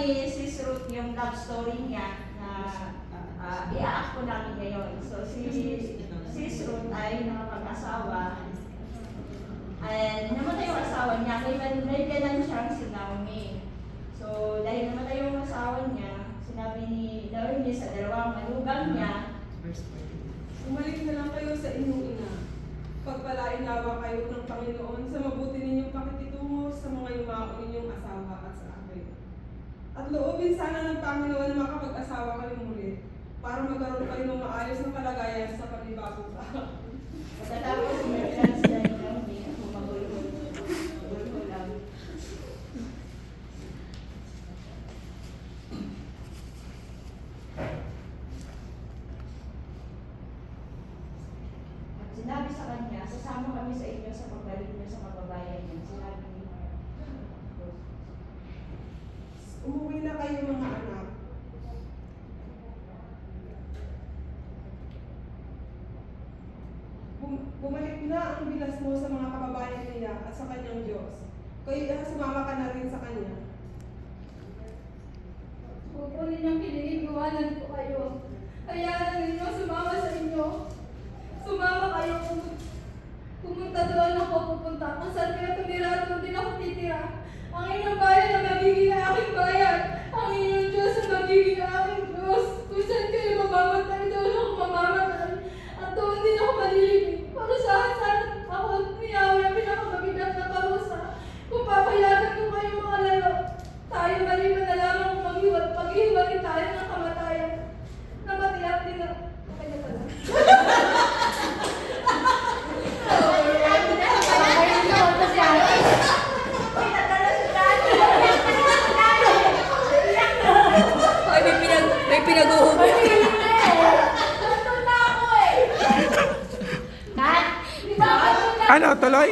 ni Sis Ruth yung love story niya na i-act ko namin ngayon. So si Sis Ruth ay nakapag-asawa. And namatay yung asawa niya. May ganan siyang si Naomi. So dahil namatay yung asawa niya, sinabi ni Naomi sa dalawang manugang niya, umalik na lang kayo sa inyong ina. Pagpalain nawa kayo ng Panginoon sa mabuti ninyong pakikitungo sa mga yumao ninyong asawa at sa akin. At loobin sana ng Panginoon na makapag-asawa kayo muli para magkaroon kayo ng maayos na kalagayan sa panibago pa. pagkatapos sinaglan sila ni Naomi, magulo lang. At sinabi sa kanya, sasama kami sa inyo sa pagbalik niyo sa kababayan niyo. Sinabi ni Umuwi na kayo mga anak. Bumalik na ang bilas mo sa mga kababayan niya at sa kanyang Diyos. Kaya sumama ka na rin sa kanya. Kukunin ang pinag-iwanan ko kayo. Hayaan ninyo sumama sa inyo. Sumama kayo kung pumunta doon ako pupunta. Kung saan kayo tumira, doon din ako titira. Ang inyong bayan na magiging aking bayan. Ang inyong Diyos na magiging aking Diyos. Kung saan kayo mamamatay, doon ako mamamatay. At doon din ako malilibig. Parusahan sana ako ni Yahweh ang pinakamabigat na parusa. Kung papayagan ko kayo mga lalo, tayo maliban na lamang kung maghiwalay tayo ng kamatayan. Namatiyak din na. Okay na pala. Ay, may pinag-uubo. Nandun na ako eh! Kat? Di ba? Ano, tuloy?